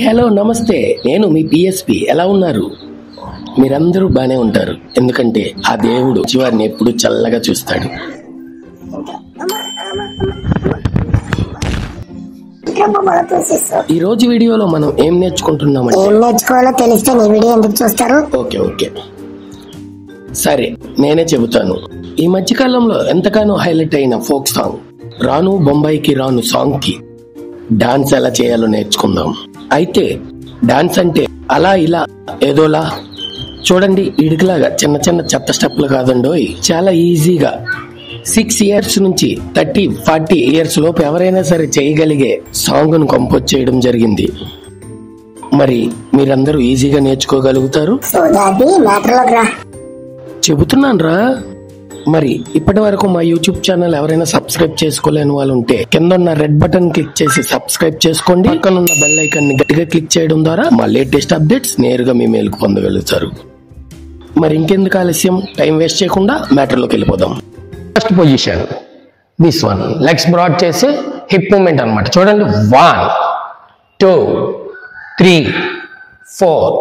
Hello నమస్తే, నేను మీ PSP. ఎలా ఉన్నారు? మీరందరూ బాగానే ఉంటారు, ఎందుకంటే ఆ దేవుడు చివరిని ఎప్పుడు చల్లగా చూస్తాడు. ఈ రోజు వీడియోలో మనం ఏం నేర్చుకోవాలో తెలిస్తే నీ వీడియో ఎందుకు చూస్తారు? ఓకే సరే, నేనే చెబుతాను. ఈ మధ్యకాలంలో ఎంతగానో హైలైట్ అయిన ఫోక్ సాంగ్ రాను బొంబాయికి రాను సాంగ్ కి డాన్స్ ఎలా చేయాలో నేర్చుకుందాం. అయితే డాన్స్ అంటే అలా ఇలా ఏదోలా చూడండి, ఇడికిలాగా చిన్న చిన్న చెత్త స్టెప్లు కాదండోయ్. చాలా ఈజీగా 6 years నుంచి 30-40 years లోపు ఎవరైనా సరే చేయగలిగే సాంగ్ ను కంపోజ్ చేయడం జరిగింది. మరి మీరందరూ ఈజీగా నేర్చుకోగలుగుతారు? చెబుతున్నాను రా. మరి ఇప్పటి వరకు మా యూట్యూబ్ ఛానల్ ఎవరైనా సబ్స్క్రైబ్ చేసుకోలేని వాళ్ళు ఉంటే కింద ఉన్న రెడ్ బటన్ క్లిక్ చేసి సబ్స్క్రైబ్ చేసుకోండి. పక్కన ఉన్న బెల్ ఐకాన్ ని గట్టిగా క్లిక్ చేయడం ద్వారా మా లేటెస్ట్ అప్డేట్స్ నేరుగా మీ మేలుకు పొందగలుగుతారు. మరి ఇంకెందుకు ఆలస్యం, టైం వేస్ట్ చేయకుండా మ్యాటర్ లోకి వెళ్ళిపోదాం. First position this one, legs broad చేసి హిప్ మూమెంట్ అన్నమాట. చూడండి, 1 2 3 4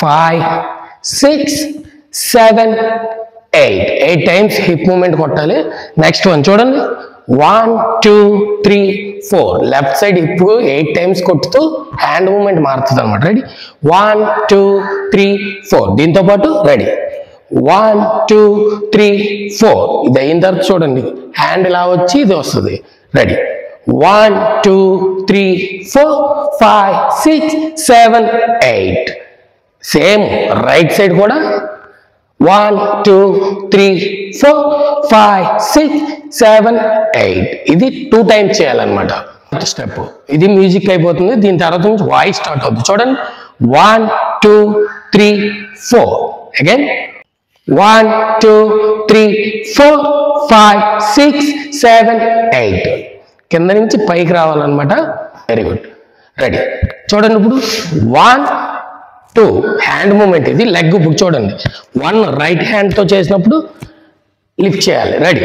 5 6 7 8 టైమ్స్ హిప్ మూమెంట్ కొట్టాలి. నెక్స్ట్ వన్ చూడండి, 1 2 3 4 లెఫ్ట్ సైడ్ హిప్ 8 టైమ్స్ కొట్టుతూ హ్యాండ్ మూమెంట్ మారుతుంది అనమాట. రెడీ, 1 2 3 4 దీంతో పాటు రెడీ, 1 2 3 4 ఇది అయిన తర్వాత చూడండి హ్యాండ్ ఇలా వచ్చి ఇది వస్తుంది. రెడీ, 1 2 3 4 5 6 7 8 సేమ్ రైట్ సైడ్ కూడా 1 2 3 4 5 6 7 8 ఇది 2 టైమ్స్ చేయాలన్నమాట. స్టెప్ ఇది మ్యూజిక్ అయిపోతుంది. దీని తర్వాత నుంచి వాయిస్ స్టార్ట్ అవుతుంది. చూడండి, 1 2 3 4 అగైన్ 1 2 3 4 5 6 7 8 కింద నుంచి పైకి రావాలన్నమాట. Very good. రెడీ, చూడండి ఇప్పుడు 1 2 హ్యాండ్ మూమెంట్, ఇది లెగ్. ఇప్పుడు చూడండి 1 రైట్ హ్యాండ్ తో చేసినప్పుడు లిఫ్ట్ చేయాలి. రెడీ,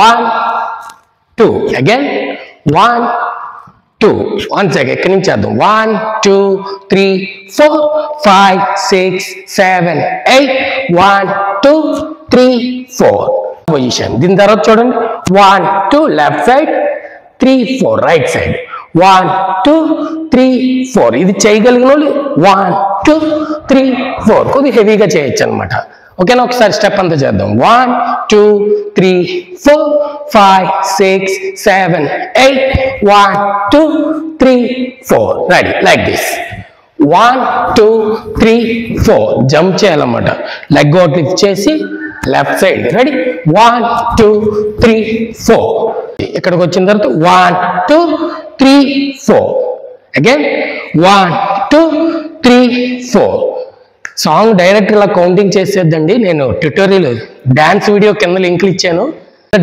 1 2 అగైన్ 1 2 వన్స్ అగైన్ ఇక్కడి నుంచి చేద్దాం. 1 2 3 4 5 6 7 8 1 2 3 4 పొజిషన్. దీని తర్వాత చూడండి 1 2 లెఫ్ట్ సైడ్ 3 4 రైట్ సైడ్ 1 2 3 4 ఇది చేయగలిగిన వాళ్ళు 1 2 3 4 కొద్దిగా హెవీగా చేయొచ్చు అనమాట. ఓకేనా? ఒకసారి స్టెప్ అంతా చేద్దాం. 1 2 3 4 5 6 7 8 1 2 3 4 రెడీ, లైక్ దిస్. 1 2 3 4 జంప్ చేయాలన్నమాట. లెగ్ అవుట్ లిఫ్ట్ చేసి లెఫ్ట్ సైడ్. రెడీ, 1 2 3 4 ఇక్కడికి వచ్చిన తర్వాత 1 2 3 4 అగైన్ 1 2 3 4 సాంగ్ డైరెక్ట్ ఇలా కౌంటింగ్ చేసేద్దండి. నేను ట్యూటోరియల్ డాన్స్ వీడియో కింద లింక్లు ఇచ్చాను.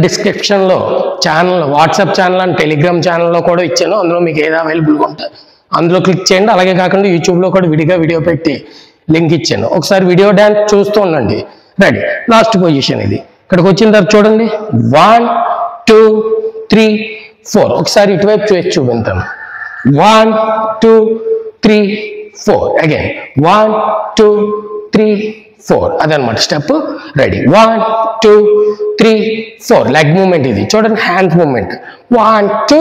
డిస్క్రిప్షన్ లో channel, WhatsApp channel and Telegram ఛానల్లో కూడా ఇచ్చాను. అందులో మీకు ఏదో అవైలబుల్గా ఉంటుంది అందులో క్లిక్ చేయండి. అలాగే కాకుండా యూట్యూబ్లో కూడా విడిగా వీడియో పెట్టి లింక్ ఇచ్చాను. ఒకసారి వీడియో డాన్స్ చూస్తూ ఉండండి. రెడీ, లాస్ట్ పొజిషన్ ఇది. ఇక్కడికి వచ్చిన తర్వాత చూడండి 1 2 3 4 ఒకసారి ఇటువైపు చూపించాను. 1 2 3 4 అగైన్ 1 2 3 4 అదనమాట స్టెప్. రెడీ, 1 2 3 4 లెగ్ మూమెంట్ ఇది. చూడండి hand moment 1 2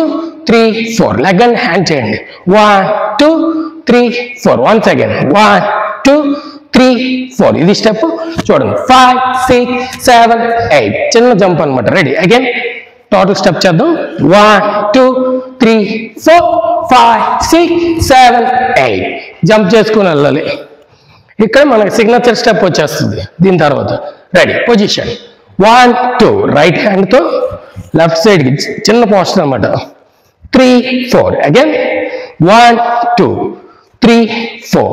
3 4 leg and hand చేయండి. 1 2 3 4 వన్స్ అగైన్ 1 2 3 4 ఇది స్టెప్. చూడండి 5 6 7 8 చిన్న జంప్ అనమాట. రెడీ, అగైన్ టోటల్ స్టెప్ చేద్దాం. 1 2 3 4 5 6 7 8 జంప్ చేసుకుని వెళ్ళాలి. ఇక్కడ మనకి సిగ్నేచర్ స్టెప్ వచ్చేస్తుంది. దీని తర్వాత రెడీ, పొజిషన్ 1 2 రైట్ హ్యాండ్ తో లెఫ్ట్ సైడ్ కి చిన్న పోస్టర్ అనమాట. 3 4 again 1 2 3 4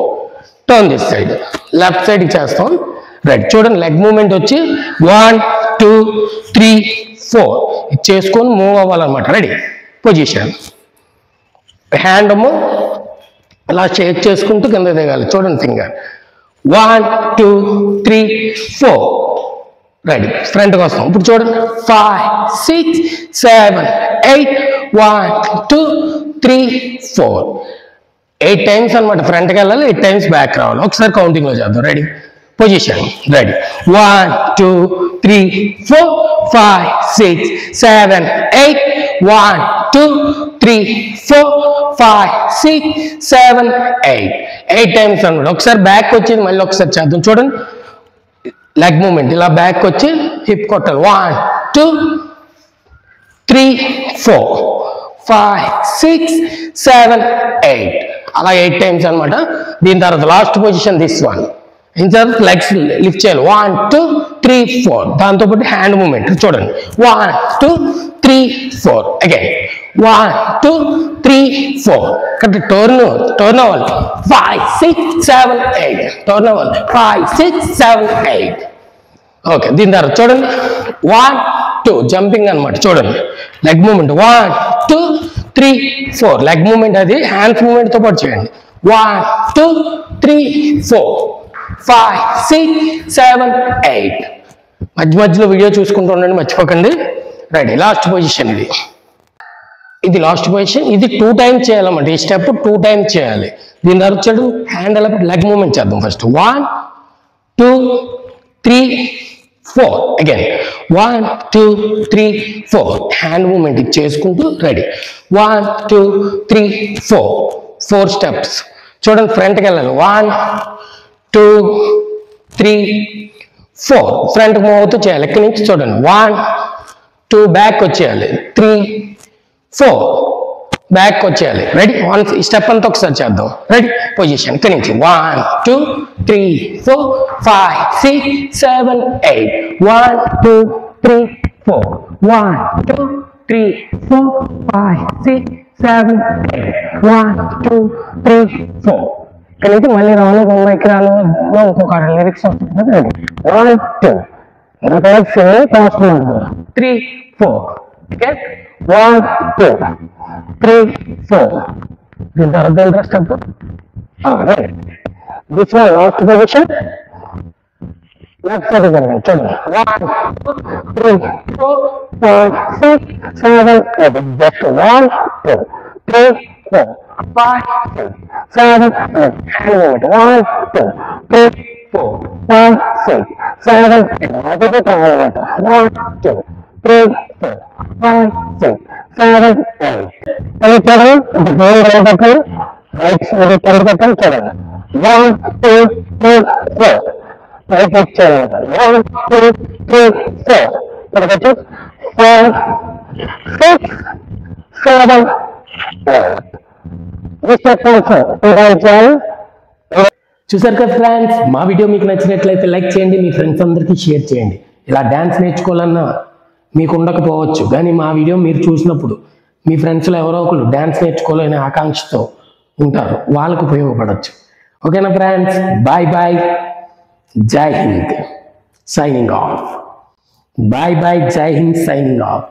turn this side left side కి చేస్తాం. రైట్, చూడండి లెగ్ మూమెంట్ వచ్చి 1 2 3 4 చేసుకొని మూవ్ అవ్వాలన్నమాట. రెడీ, పొజిషన్ హ్యాండ్ ఇలా షేక్ చేసుకుంటూ కింద దిగాలి. చూడండి ఫింగర్ 1 2 3 4 రెడీ, ఫ్రంట్కి వస్తాం. ఇప్పుడు చూడండి 5 6 7 8 1 2 3 4 8 టైమ్స్ అనమాట ఫ్రంట్కి వెళ్ళాలి, 8 టైమ్స్ బ్యాక్ రావాలి. ఒకసారి కౌంటింగ్ లో చేద్దాం. Ready, position ready. 1 2 3 4 5 6 7 8 1 2 3 4 5 6 7 8 టైమ్స్ అనమాట. ఒకసారి బ్యాక్ వచ్చేది మళ్ళీ ఒకసారి చేద్దాం. చూడండి, లెగ్ మూమెంట్ ఇలా బ్యాక్ వచ్చి హిప్ కొట్టాలి. 1 2 3 4 5 6 7 8 అలా 8 టైమ్స్ అనమాట. దీని తర్వాత లాస్ట్ పొజిషన్ దిస్ వన్. ఏం సార్, లెగ్స్ లిఫ్ట్ చేయాలి. 1 2 3 4. దాంతోపాటు హ్యాండ్ మూమెంట్ చూడండి. 1 2 3 4 అగైన్ 1 2 3 4. ఇక్కడ టర్న్ అవ్వాలి. 5 6 7 8 టర్న్ అవ్వాలి. 5 6 7 8. ఓకే, దీని తర్వాత చూడండి 1 2 జంపింగ్ అనమాట. చూడండి లెగ్ మూమెంట్ 1 2 3 4. లెగ్ మూమెంట్ అది హ్యాండ్స్ మూమెంట్ తో పాటు చేయండి. 1 2 3 4 5 6 7 8. మధ్యలో వీడియో చూసుకుంటూ ఉండండి, మర్చిపోకండి. రెడీ, లాస్ట్ పొజిషన్ ఇది లాస్ట్ పొజిషన్. ఇది 2 టైమ్స్ చేయాలన్నమాట. ఈ స్టెప్ 2 టైమ్స్ చేయాలి. దీని తర్వాత చూడండి హ్యాండ్ అలా లెగ్ మూమెంట్ చేద్దాం. First 1 2 3 4 again 1 2 3 4. హ్యాండ్ మూమెంట్ చేసుకుంటూ రెడీ. 1 2 3 4 స్టెప్స్. చూడండి ఫ్రంట్కి వెళ్ళాలి. 1 2 3 4 ఫ్రంట్ మూవ్ అవుతూ చేయాలి. ఇక్కడి నుంచి చూడండి 1 2 బ్యాక్ వచ్చేయాలి. 3 4 బ్యాక్ వచ్చేయాలి. రెడీ, ఈ స్టెప్ అంతా ఒకసారి చేద్దాం. రెడీ, పొజిషన్ ఇక్కడి నుంచి 1 2 3 4 5 6 7 8 1 2 3 4 1 2 3 4 5 6 7 8 1 2 3 4. ఇక్కడ నుంచి మళ్ళీ రాను బొమ్మాయికి రాను ఇంకొక లిరిక్స్ వస్తుంది. 1 2 3 4 ఓకే 1 2 3 4. దీని తర్వాత ఇంట్రెస్ట్ అంతా this one last position. Left side జరగండి. చూడండి 1 2 3 4 5 6 7 8. జస్ట్ 1 2 3 4 5 6 7 8. Hand moment 1 2 3 4 5 6 7 8. అదే కావాలన్నమాట. 1 2 3 4 5 6 7 8. రైట్ సైడ్ చూడండి 1 2 3 4. రైట్ చేయాలి. 1 2 3 4. ఇక్కడ 5 6 7 8. చూసారు కదా ఫ్రెండ్స్, మా వీడియో మీకు నచ్చినట్లయితే లైక్ చేయండి, మీ ఫ్రెండ్స్ అందరికీ షేర్ చేయండి. ఇలా డ్యాన్స్ నేర్చుకోవాలన్నా మీకు ఉండకపోవచ్చు, కానీ మా వీడియో మీరు చూసినప్పుడు మీ ఫ్రెండ్స్లో ఎవరో ఒకరు డ్యాన్స్ నేర్చుకోవాలనే ఆకాంక్షతో ఉంటారు, వాళ్ళకు ఉపయోగపడవచ్చు. ఓకేనా friends, bye bye, Jai Hind, signing off. Bye bye, Jai Hind, signing of.